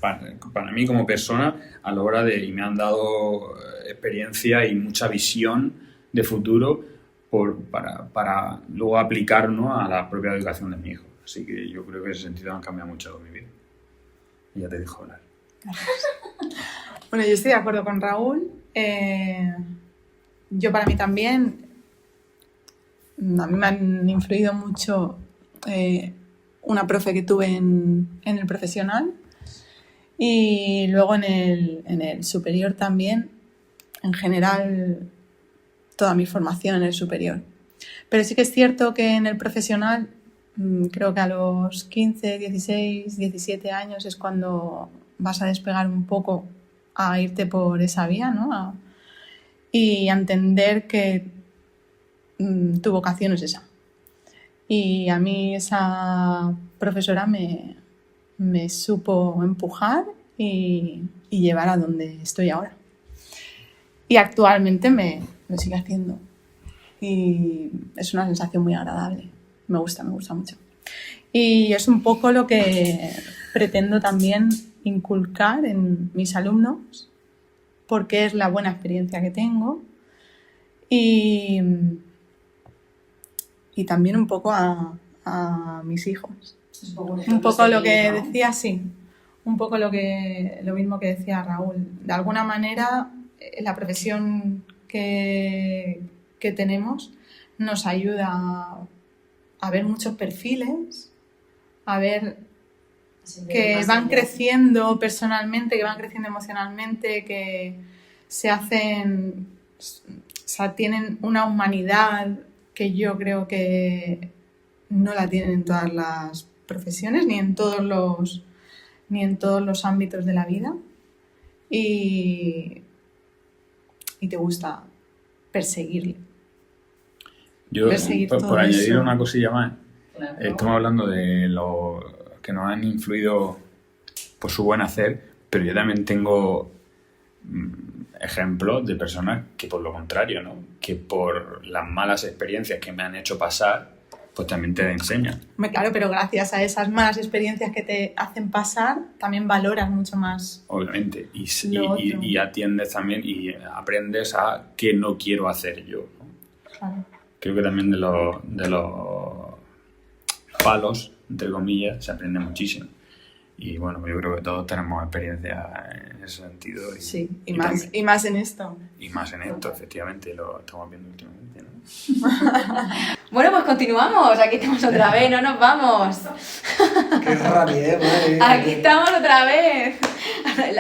para mí como persona, a la hora y me han dado experiencia y mucha visión de futuro para luego aplicar, ¿no?, a la propia educación de mi hijo. Así que yo creo que en ese sentido han cambiado mucho mi vida. Y ya te dejo hablar. Bueno, yo estoy de acuerdo con Raúl. Yo, para mí también, a mí me han influido mucho una profe que tuve en el profesional, y luego en el superior también, en general, toda mi formación en el superior. Pero sí que es cierto que en el profesional, creo que a los 15, 16, 17 años es cuando vas a despegar un poco, a irte por esa vía, ¿no? Y a entender que tu vocación es esa. Y a mí esa profesora me supo empujar y llevar a donde estoy ahora. Y actualmente me sigue haciendo. Y es una sensación muy agradable. Me gusta mucho. Y es un poco lo que pretendo también inculcar en mis alumnos, porque es la buena experiencia que tengo, y también un poco a mis hijos. Un poco lo que decía, sí, un poco lo mismo que decía Raúl. De alguna manera, la profesión que tenemos nos ayuda a ver muchos perfiles, a ver que van creciendo personalmente, que van creciendo emocionalmente, que tienen una humanidad que yo creo que no la tienen en todas las profesiones, ni en todos los ámbitos de la vida, y te gusta perseguirle. Yo, por añadir una cosilla más, claro. Estamos hablando de los que nos han influido por su buen hacer, pero yo también tengo ejemplos de personas que, por lo contrario, ¿no?, que por las malas experiencias que me han hecho pasar, pues también te enseña. Claro, pero gracias a esas malas experiencias que te hacen pasar, también valoras mucho más. Obviamente, Lo otro. y atiendes también y aprendes a qué no quiero hacer yo, ¿no? Claro. Creo que también de los palos, entre comillas, se aprende muchísimo. Y bueno, yo creo que todos tenemos experiencia en ese sentido. Sí, y más en esto. Y más en esto, efectivamente, lo estamos viendo últimamente, ¿no? Bueno, pues continuamos. Aquí estamos otra vez, no nos vamos. ¡Qué rapidez, madre! Aquí estamos otra vez.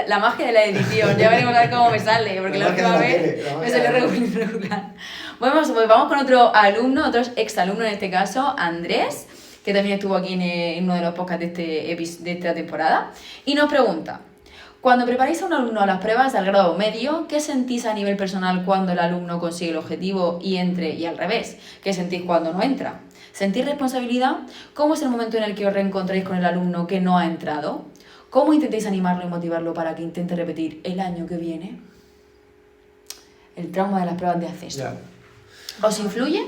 La magia de la edición. Ya veremos a ver cómo me sale, porque la última vez me salió regular. Bueno, pues vamos con otro alumno, otro exalumno en este caso, Andrés, que también estuvo aquí en uno de los podcasts de esta temporada, y nos pregunta: cuando preparáis a un alumno a las pruebas del grado medio, ¿qué sentís a nivel personal cuando el alumno consigue el objetivo y entre, y al revés? ¿Qué sentís cuando no entra? ¿Sentís responsabilidad? ¿Cómo es el momento en el que os reencontráis con el alumno que no ha entrado? ¿Cómo intentáis animarlo y motivarlo para que intente repetir el año que viene? El trauma de las pruebas de acceso. Ya. ¿Os influye?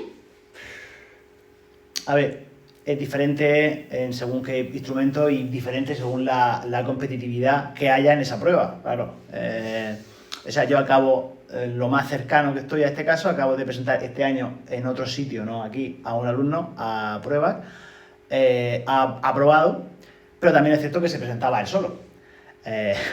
A ver, es diferente en según qué instrumento y diferente según la competitividad que haya en esa prueba, claro. O sea, yo acabo, lo más cercano que estoy a este caso, acabo de presentar este año en otro sitio, no aquí, a un alumno a pruebas, ha aprobado, pero también es cierto que se presentaba él solo.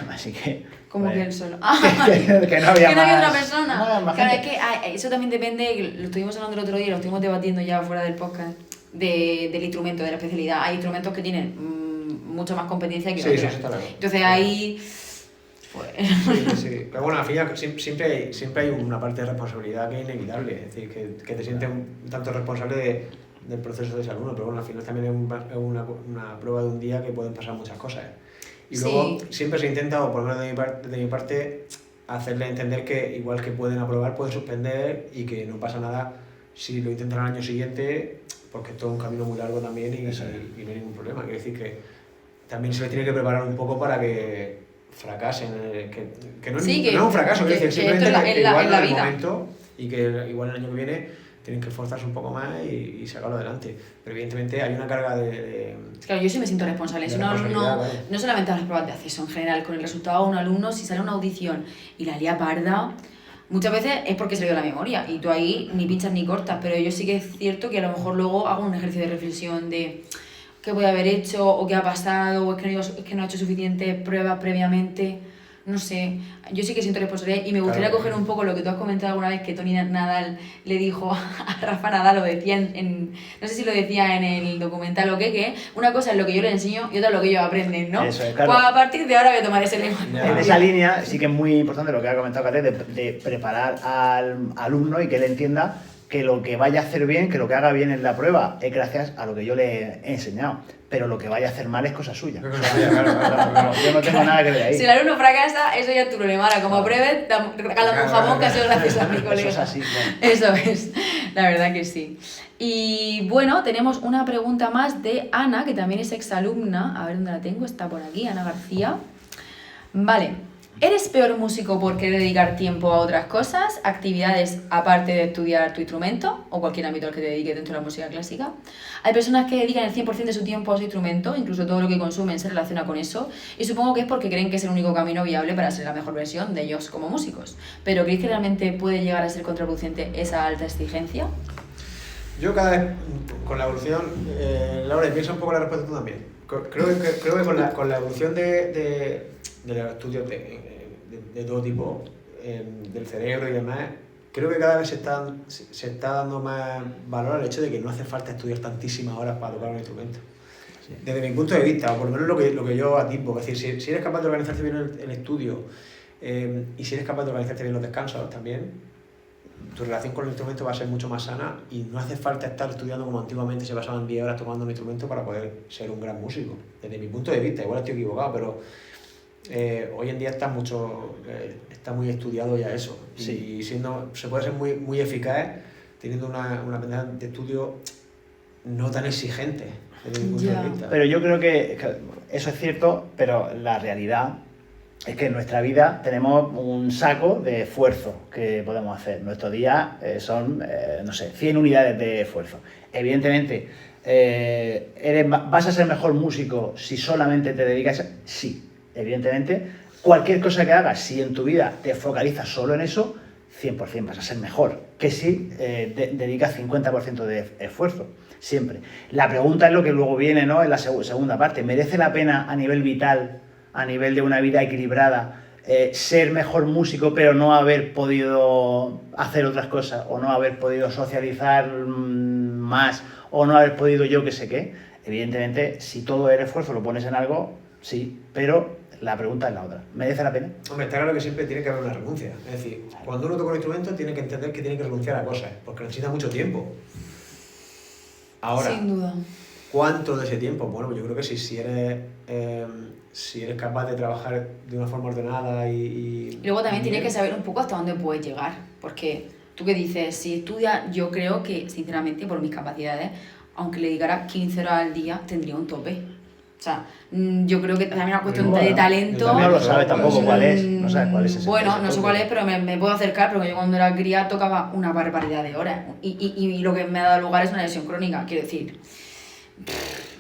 Así que... Como pues, que él solo. que no había otra persona. No había más Claro, gente. es que eso también depende, lo estuvimos hablando el otro día, lo estuvimos debatiendo ya fuera del podcast, del instrumento, de la especialidad. Hay instrumentos que tienen mucha más competencia que otros. Sí, está claro. Entonces ahí... Pues... Sí. Pero bueno, al final siempre hay una parte de responsabilidad que es inevitable. Es decir, que te sientes un tanto responsable del proceso de ese alumno. Pero bueno, al final también es una prueba de un día que pueden pasar muchas cosas. Y luego siempre se intenta, o por lo menos de mi parte, hacerle entender que igual que pueden aprobar, pueden suspender y que no pasa nada si lo intentan al año siguiente, porque esto es un camino muy largo también y no hay ningún problema. Quiere decir que también se les tiene que preparar un poco para que fracasen, que no es un fracaso, quiere decir, simplemente que igual en el momento y que igual el año que viene tienen que esforzarse un poco más y sacarlo adelante. Pero evidentemente hay una carga de Claro, yo sí me siento responsable. Si un alumno, no solamente a las pruebas de acceso, en general, con el resultado de un alumno, si sale una audición y la lía parda, muchas veces es porque se le dio la memoria y tú ahí ni pinchas ni cortas, pero yo sí que es cierto que a lo mejor luego hago un ejercicio de reflexión de qué voy a haber hecho o qué ha pasado o es que no he hecho suficientes pruebas previamente. No sé, yo sí que siento responsabilidad y me gustaría coger un poco lo que tú has comentado alguna vez que Tony Nadal le dijo a Rafa Nadal, lo decía no sé si lo decía en el documental o qué, que una cosa es lo que yo le enseño y otra es lo que ellos aprenden, ¿no? Eso es, claro. Pues a partir de ahora voy a tomar ese lema. En esa línea sí que es muy importante lo que ha comentado Kate, de preparar al alumno y que él entienda que lo que vaya a hacer bien, que lo que haga bien en la prueba es gracias a lo que yo le he enseñado. Pero lo que vaya a hacer mal es cosa suya. Claro, yo no tengo nada que ver ahí. Si el alumno fracasa, eso ya es tu problema. Ahora, como pruebes, regala un jamón que ha sido gracias a mi colega. Eso es así, claro. Eso es, la verdad que sí. Y bueno, tenemos una pregunta más de Ana, que también es exalumna. A ver dónde la tengo, está por aquí, Ana García. Vale. ¿Eres peor músico por querer dedicar tiempo a otras cosas, actividades aparte de estudiar tu instrumento o cualquier ámbito al que te dediques dentro de la música clásica? Hay personas que dedican el 100% de su tiempo a su instrumento, incluso todo lo que consumen se relaciona con eso, y supongo que es porque creen que es el único camino viable para ser la mejor versión de ellos como músicos. ¿Pero creéis que realmente puede llegar a ser contraproducente esa alta exigencia? Yo cada vez, con la evolución, Laura, y piensa un poco la respuesta tú también. Creo que con la evolución de los estudios de todo tipo, del cerebro y demás, creo que cada vez se está dando más valor al hecho de que no hace falta estudiar tantísimas horas para tocar un instrumento. Sí. Desde mi punto de vista, o por lo menos lo que yo atisbo, es decir, si eres capaz de organizarte bien el estudio y si eres capaz de organizarte bien los descansos también, tu relación con el instrumento va a ser mucho más sana y no hace falta estar estudiando como antiguamente se pasaban 10 horas tomando un instrumento para poder ser un gran músico. Desde mi punto de vista, igual estoy equivocado, pero hoy en día está muy estudiado ya eso. Sí. Y se puede ser muy, muy eficaz teniendo una pendeja de estudio no tan exigente desde mi punto de vista. Pero yo creo que eso es cierto, pero la realidad es que en nuestra vida tenemos un saco de esfuerzo que podemos hacer. Nuestros días son, no sé, 100 unidades de esfuerzo. Evidentemente, ¿vas a ser mejor músico si solamente te dedicas? Sí, evidentemente. Cualquier cosa que hagas, si en tu vida te focalizas solo en eso, 100% vas a ser mejor que si dedicas 50% de esfuerzo, siempre. La pregunta es lo que luego viene, ¿no?, en la segunda parte. ¿Merece la pena a nivel vital, a nivel de una vida equilibrada, ser mejor músico pero no haber podido hacer otras cosas, o no haber podido socializar más, o no haber podido yo qué sé qué? Evidentemente, si todo el esfuerzo lo pones en algo, sí, pero la pregunta es la otra. ¿Merece la pena? Hombre, está claro que siempre tiene que haber una renuncia. Es decir, cuando uno toca un instrumento tiene que entender que tiene que renunciar a cosas, porque necesita mucho tiempo. Ahora, sin duda. ¿Cuánto de ese tiempo? Bueno, pues yo creo que si eres capaz de trabajar de una forma ordenada y luego también tienes bien. que saber un poco hasta dónde puedes llegar, porque tú que dices, si estudias, yo creo que, sinceramente, por mis capacidades, aunque le dedicara 15 horas al día, tendría un tope. O sea, yo creo que también una cuestión de talento. No lo sabes tampoco cuál es, no sabes cuál es ese. Bueno, no sé cuál es, pero me puedo acercar, porque yo cuando era cría tocaba una barbaridad de horas. Y lo que me ha dado lugar es una lesión crónica, quiero decir.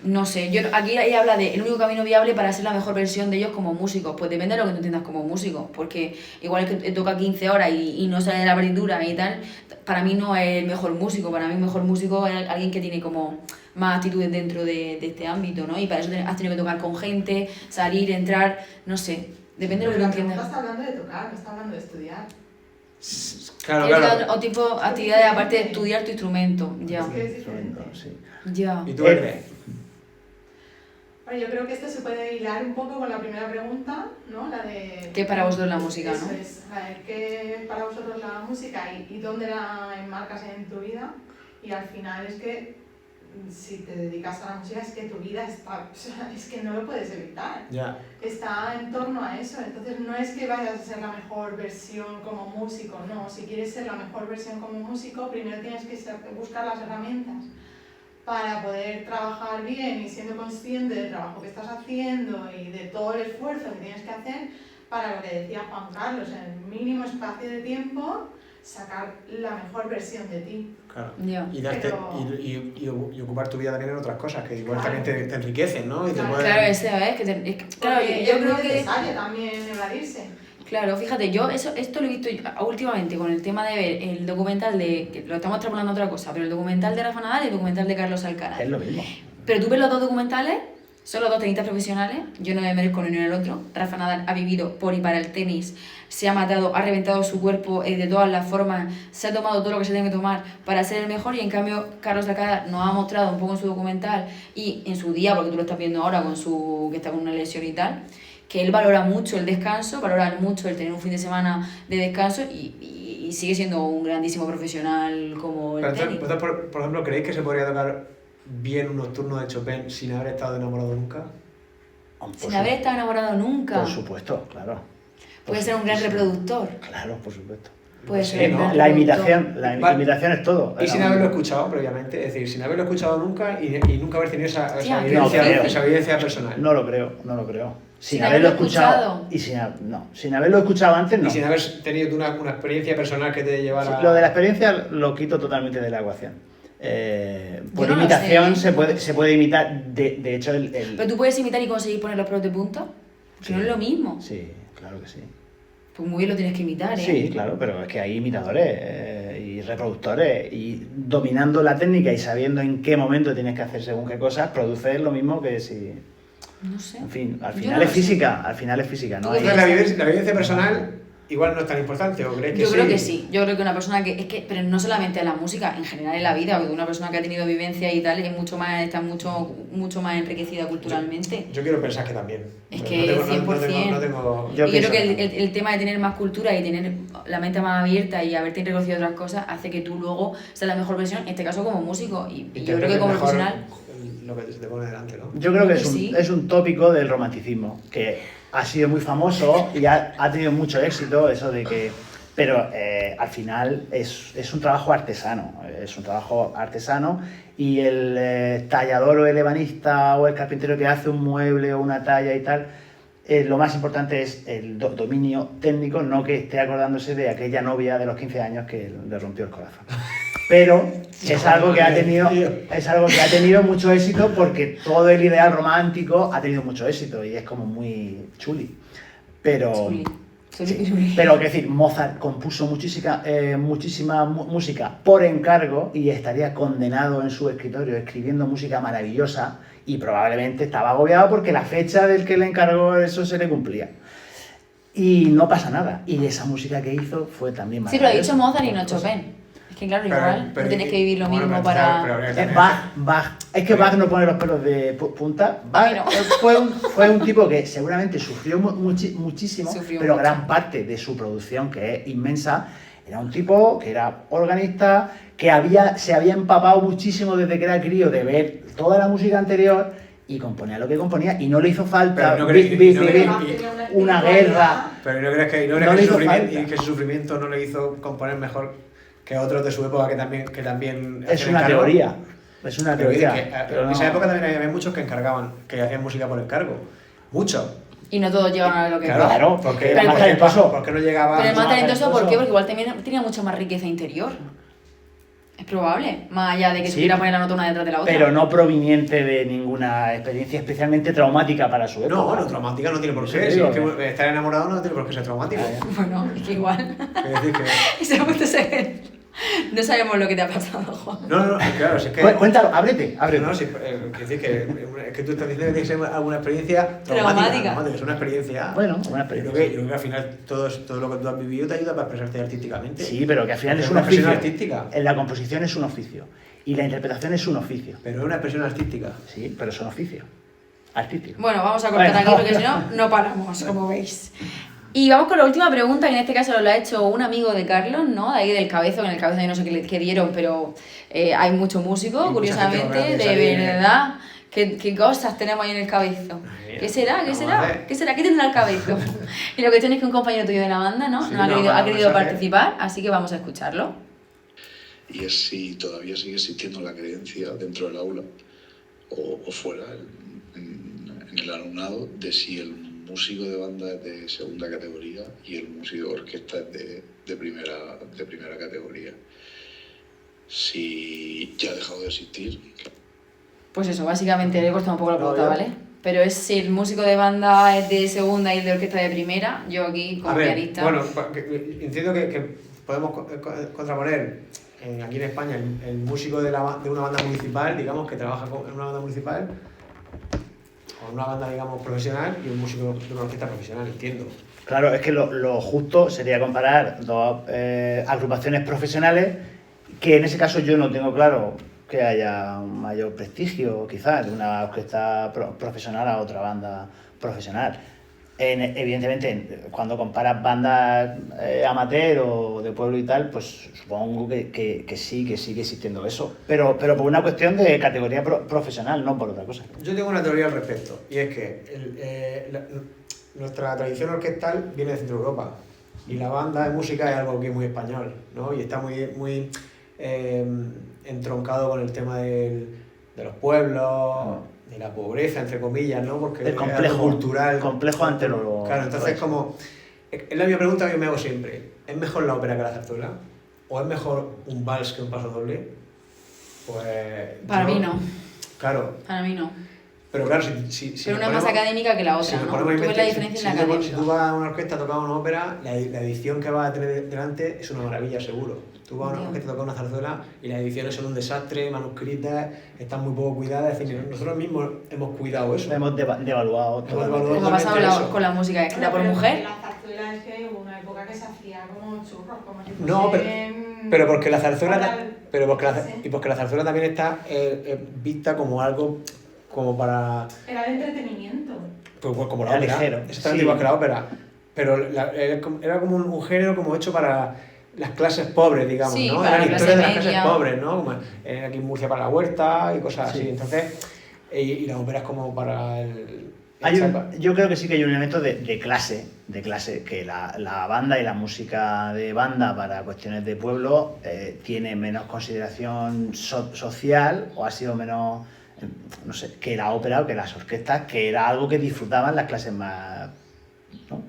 No sé, aquí ella habla de el único camino viable para ser la mejor versión de ellos como músicos. Pues depende de lo que tú entiendas como músico, porque igual es que toca 15 horas y no sale de la partitura y tal, para mí no es el mejor músico. Para mí el mejor músico es alguien que tiene como más actitudes dentro de este ámbito, ¿no? Y para eso has tenido que tocar con gente, salir, entrar, no sé, depende de lo que tú entiendas. No está hablando de tocar, no está hablando de estudiar. Claro. O tipo actividades aparte de estudiar tu instrumento, ya. Es que es diferente. Sí. Ya. ¿Y tú qué crees? Bueno, yo creo que esto se puede hilar un poco con la primera pregunta, ¿no? La de... ¿Qué es para vosotros la música, eso no? Es, la de qué es para vosotros la música y dónde la enmarcas en tu vida. Y al final es que si te dedicas a la música es que tu vida está... O sea, es que no lo puedes evitar. Ya. Está en torno a eso. Entonces no es que vayas a ser la mejor versión como músico, no. Si quieres ser la mejor versión como músico, primero tienes que buscar las herramientas para poder trabajar bien y siendo consciente del trabajo que estás haciendo y de todo el esfuerzo que tienes que hacer para lo que decía Juan Carlos, en el mínimo espacio de tiempo, sacar la mejor versión de ti. Claro. Yeah. Y, y ocupar tu vida también en otras cosas que igual también te enriquecen, ¿no? Y Claro, te pueden... eso es claro, yo creo que... Es necesario también evadirse. Claro, fíjate, yo esto lo he visto últimamente con el tema de ver el documental que lo estamos extrapolando a otra cosa, pero el documental de Rafa Nadal y el documental de Carlos Alcaraz. Es lo mismo. Pero tú ves los dos documentales, son los dos tenistas profesionales, yo no me merezco ni uno ni el otro. Rafa Nadal ha vivido por y para el tenis, se ha matado, ha reventado su cuerpo de todas las formas, se ha tomado todo lo que se tiene que tomar para ser el mejor, y en cambio Carlos Alcaraz nos ha mostrado un poco en su documental y en su día, porque tú lo estás viendo ahora que está con una lesión y tal, que él valora mucho el descanso, valora mucho el tener un fin de semana de descanso y sigue siendo un grandísimo profesional como el tenis. Por ejemplo, ¿creéis que se podría tocar bien un nocturno de Chopin sin haber estado enamorado nunca? Sin haber estado enamorado nunca. Por supuesto, claro. Puede ser un gran reproductor. Claro, por supuesto. Puede ser un gran La reproductor. imitación es todo. Y sin haberlo escuchado previamente, es decir, sin haberlo escuchado nunca y nunca haber tenido esa evidencia personal. No lo creo. Sin haberlo escuchado. Y sin haberlo escuchado antes, no. Y sin haber tenido una experiencia personal que te llevara... Sí, lo de la experiencia lo quito totalmente de la ecuación. Por no imitación se puede imitar, de hecho... Pero tú puedes imitar y conseguir poner los pelos de punta, que sí, no es lo mismo. Sí, claro que sí. Pues muy bien lo tienes que imitar, ¿eh? Sí, claro, pero es que hay imitadores y reproductores, y dominando la técnica y sabiendo en qué momento tienes que hacer según qué cosas, produces lo mismo que si... No sé. En fin, al final es física, ¿no? Entonces, la vivencia personal igual no es tan importante, ¿o crees que sí? Yo creo que sí. Yo creo que una persona pero no solamente en la música, en general en la vida, porque una persona que ha tenido vivencia y tal está mucho más enriquecida culturalmente. Yo quiero pensar que también. Es que 100%. Yo creo que el tema de tener más cultura y tener la mente más abierta y haberte reconocido otras cosas hace que tú luego seas la mejor versión, en este caso como músico. Y yo creo que como profesional... Lo que se te pone delante, ¿no? Yo creo que es un tópico del romanticismo, que ha sido muy famoso y ha tenido mucho éxito, eso de que... Pero al final es un trabajo artesano, y el tallador o el ebanista o el carpintero que hace un mueble o una talla y tal, lo más importante es el dominio técnico, no que esté acordándose de aquella novia de los 15 años que le rompió el corazón. Pero es algo que ha tenido mucho éxito porque todo el ideal romántico ha tenido mucho éxito y es como muy chuli. Pero, pero quiero decir, Mozart compuso muchísima música por encargo y estaría condenado en su escritorio escribiendo música maravillosa y probablemente estaba agobiado porque la fecha del que le encargó eso se le cumplía. Y no pasa nada. Y esa música que hizo fue también maravillosa. Sí, pero ha dicho Mozart y no Chopin. Es que claro, igual no tienes que vivir lo mismo para... Bach. Es que Bach no pone los pelos de punta. Bach fue un tipo que seguramente sufrió muchísimo, pero gran parte de su producción, que es inmensa, era un tipo que era organista, que se había empapado muchísimo desde que era crío de ver toda la música anterior y componía lo que componía y no le hizo falta una guerra. Pero ¿no crees que su sufrimiento no le hizo componer mejor que otros de su época que también es una teoría? Es una teoría. Pero en esa época también había muchos que encargaban, que hacían música por encargo. Muchos. Y no todos llegaban a lo que claro, porque era más talentoso. Porque no llegaba. Pero es más talentoso, ¿por qué? Porque igual tenía mucha más riqueza interior. Es probable, más allá de que supiera poner la nota una detrás de la otra. Pero no proveniente de ninguna experiencia especialmente traumática para su época. No, bueno, traumática no tiene por qué. Si es que estar enamorado no tiene por qué ser traumático. Bueno, es que igual. Es decir, que... Ese punto no sabemos lo que te ha pasado, Juan. No, claro, si es que... Cuéntalo, ábrete. No, si, es decir, es que tú estás diciendo que tiene que ser alguna experiencia traumática. Es una experiencia. Bueno, una experiencia. Yo creo que al final todo lo que tú has vivido te ayuda para expresarte artísticamente. Sí, pero que al final es una expresión oficio. Artística. En la composición es un oficio. Y la interpretación es un oficio. Pero es una expresión artística. Sí, pero es un oficio. Artístico. Bueno, vamos a cortar aquí porque si no paramos, como veis. Y vamos con la última pregunta, que en este caso lo ha hecho un amigo de Carlos, ¿no? De ahí del Cabezo, que en el Cabezo yo no sé qué dieron, pero hay mucho músico, y curiosamente, de verdad. ¿Qué cosas tenemos ahí en el Cabezo? ¿Qué será? ¿Qué tendrá el Cabezo? Y la cuestión es que un compañero tuyo de la banda, ¿no? Sí, ha querido participar, así que vamos a escucharlo. Y es si todavía sigue existiendo la creencia dentro del aula o fuera, en el alumnado, de si el músico de banda es de segunda categoría y el músico de orquesta es de primera categoría. Si ya ha dejado de existir. Pues eso, básicamente le he costado un poco la pregunta, ¿vale? Pero es si el músico de banda es de segunda y el de orquesta de primera, yo aquí como pianista... Bueno, entiendo que podemos contraponer aquí en España el músico de una banda municipal, digamos, que trabaja en una banda municipal, o una banda, digamos, profesional, y un músico de una orquesta profesional, entiendo. Claro, es que lo justo sería comparar dos agrupaciones profesionales, que en ese caso yo no tengo claro que haya un mayor prestigio, quizás, de una orquesta profesional a otra banda profesional. Evidentemente, cuando comparas bandas amateur o de pueblo y tal, pues supongo que sigue existiendo eso. Pero por una cuestión de categoría profesional, no por otra cosa. Yo tengo una teoría al respecto, y es que nuestra tradición orquestal viene de Centro Europa, y la banda de música es algo que es muy español, ¿no? Y está muy entroncado con el tema de los pueblos, de la pobreza, entre comillas, ¿no? Porque el complejo cultural. Complejo ante lo... Claro, entonces como... Es la misma pregunta que me hago siempre. ¿Es mejor la ópera que la zarzuela? ¿O es mejor un vals que un paso doble? Pues... Para mí no. Claro. Para mí no. Pero claro, si pero una es más académica que la otra, ¿no? Tú ves la diferencia en la académica. Si tú vas a una orquesta a tocar una ópera, la edición que vas a tener delante es una maravilla, seguro. Tú vas a una orquesta a tocar una zarzuela y las ediciones son un desastre, manuscritas, están muy poco cuidadas. Es decir, nosotros mismos hemos cuidado eso. Hemos devaluado todo. Como ha pasado con la música escrita por mujer. La zarzuela es que hubo una época que se hacía como churros, como si no, pero porque la zarzuela... porque la zarzuela también está vista como algo... como para... Era de entretenimiento. Pues como la ópera. Ligero. Exactamente igual que la ópera. Pero era como un género como hecho para las clases pobres, digamos, sí, ¿no? Eran historias de las clases pobres, ¿no? Como aquí en Murcia para la huerta y cosas así. Entonces, y la ópera es como para yo creo que sí que hay un elemento de clase, que la banda y la música de banda para cuestiones de pueblo tiene menos consideración social o ha sido menos no sé, que la ópera o que las orquestas, que era algo que disfrutaban las clases más, ¿no?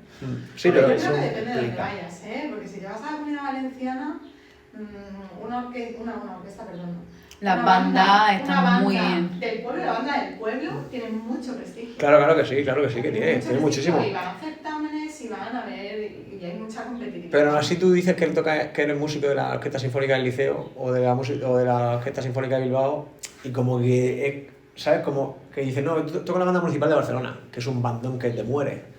Sí, pero yo eso creo que depende de dónde implica. vayas, ¿eh? Porque si te vas a la Comunidad Valenciana, una orquesta, perdón. Las Una bandas banda- están una muy banda bien. Del pueblo, la banda del pueblo tiene mucho prestigio. Claro que sí, que tiene muchísimo. Y van a certámenes y van a ver, y hay mucha competitividad. Pero aún así tú dices que eres músico de la Orquesta Sinfónica del Liceo o de la Orquesta Sinfónica de Bilbao y como que, ¿sabes? Como que dices, no, toco la banda municipal de Barcelona, que es un bandón que te muere.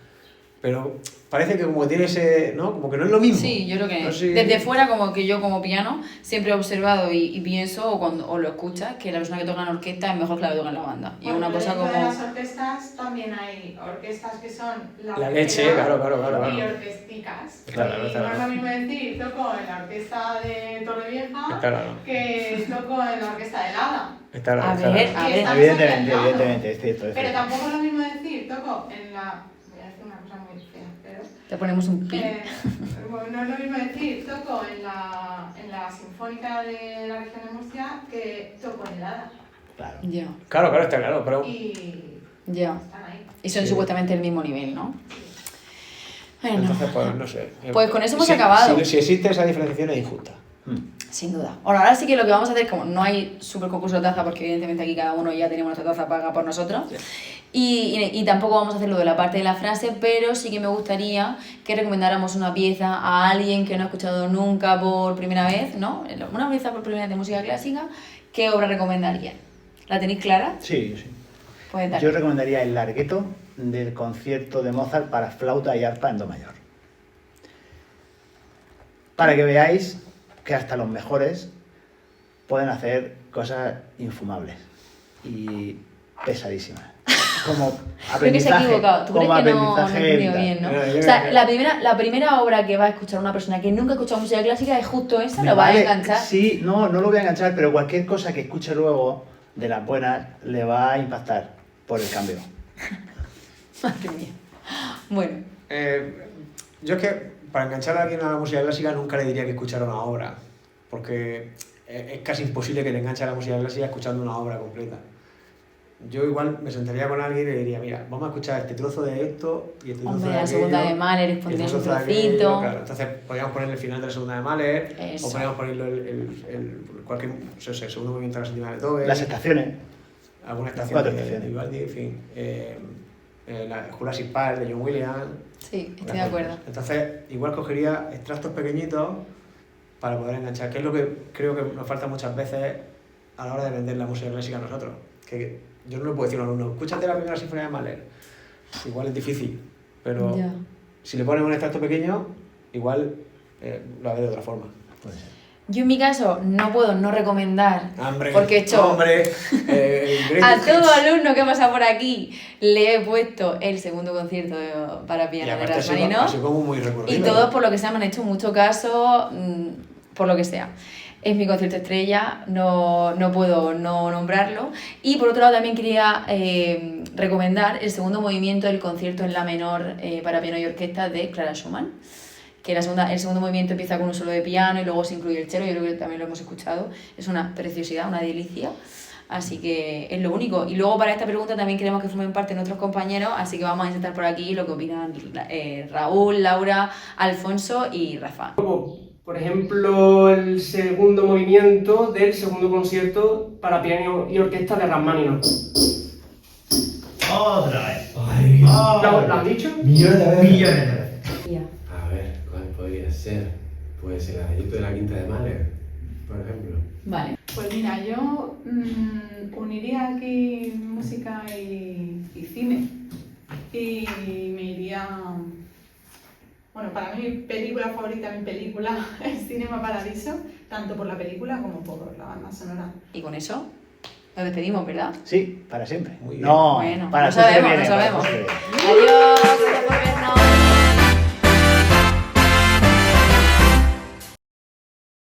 Pero parece que como que tiene ese, ¿no? Como que no es lo mismo. Sí, yo creo que No sé. desde fuera, como que yo como piano siempre he observado y pienso o lo escuchas que la persona que toca en orquesta es mejor que la que toca en la banda. Y es una cosa dentro de como... las orquestas también hay orquestas que son La leche, claro. y orquesticas. Claro. No es lo mismo decir toco en la orquesta de Torrevieja Claro. que toco en la orquesta de Lada. A ver. Evidentemente, es cierto. Pero tampoco es lo mismo decir toco en la... Voy a decir una cosa muy fea, pero... Te ponemos un pin. Bueno, no es lo mismo decir toco en la Sinfónica de la Región de Murcia que toco en el Lada. Claro. Ya. Claro, está claro, pero... Ya. Están ahí. Y son supuestamente el mismo nivel, ¿no? Bueno. Entonces, pues no sé. Pues con eso hemos acabado. Si existe esa diferenciación es injusta. Sin duda. Bueno, ahora sí que lo que vamos a hacer, como no hay super concurso de taza, porque evidentemente aquí cada uno ya tenemos nuestra taza paga por nosotros, y tampoco vamos a hacer lo de la parte de la frase, pero sí que me gustaría que recomendáramos una pieza a alguien que no ha escuchado nunca por primera vez, ¿no? Una pieza por primera vez de música clásica, ¿qué obra recomendaría? ¿La tenéis clara? Sí. Pues dale. Yo recomendaría el largueto del concierto de Mozart para flauta y arpa en do mayor. Para que veáis que hasta los mejores pueden hacer cosas infumables y pesadísimas. Como Creo que se ha aprendizaje, equivocado. ¿Tú crees como que no he aprendizaje entendido vital. bien, no? O sea, la primera obra que va a escuchar una persona que nunca ha escuchado música clásica es justo esa, Me lo va a vale, enganchar. Sí, no lo voy a enganchar, pero cualquier cosa que escuche luego de las buenas le va a impactar por el cambio. Madre mía. Bueno. Yo es que para enganchar a alguien a la música clásica nunca le diría que escuchara una obra, porque es casi imposible que le enganche a la música clásica escuchando una obra completa. Yo igual me sentaría con alguien y le diría, mira, vamos a escuchar este trozo de esto y este trozo Hombre, de la aquello. segunda de Mahler, es poner y este un trozo de aquello, trocito. claro. Entonces podríamos poner el final de la segunda de Mahler, Eso. o podríamos ponerlo cualquier segundo movimiento de la séptima de Beethoven. Las estaciones. Alguna estación 4 de estaciones. Vivaldi, en fin. La Jurassic Park de John Williams. Sí, estoy de acuerdo. Entonces, igual cogería extractos pequeñitos para poder enganchar, que es lo que creo que nos falta muchas veces a la hora de vender la música clásica a nosotros. Que yo no le puedo decir a un alumno, escúchate la primera sinfonía de Mahler. Igual es difícil, pero Ya. si le pones un extracto pequeño, igual lo haré de otra forma. Yo en mi caso no puedo no recomendar, Hombre, porque he hecho a todo alumno que ha pasado por aquí le he puesto el segundo concierto para piano de Rachmaninoff, así como muy recurrido. y todos por lo que sea me han hecho mucho caso, por lo que sea. Es mi concierto estrella, no puedo no nombrarlo. Y por otro lado también quería recomendar el segundo movimiento del concierto en la menor para piano y orquesta de Clara Schumann, que el segundo movimiento empieza con un solo de piano y luego se incluye el cello. Yo creo que también lo hemos escuchado. Es una preciosidad, una delicia. Así que es lo único. Y luego para esta pregunta también queremos que formen parte nuestros compañeros, así que vamos a intentar por aquí lo que opinan Raúl, Laura, Alfonso y Rafa. Por ejemplo, el segundo movimiento del segundo concierto para piano y orquesta de Rachmaninoff. Otra vez. ¿Lo has dicho? Millones de veces. A ver, ¿cuál podría ser? Pues el adagio de la quinta de Mahler, por ejemplo. Vale. Pues mira, yo uniría aquí música y cine y me iría... Bueno, para mí mi película favorita, mi película es Cinema Paradiso, tanto por la película como por la banda sonora. Y con eso nos despedimos, ¿verdad? Sí, para siempre. Muy bien. No, Bueno, para no sabemos, siempre no viene, sabemos. para siempre viene. Adiós.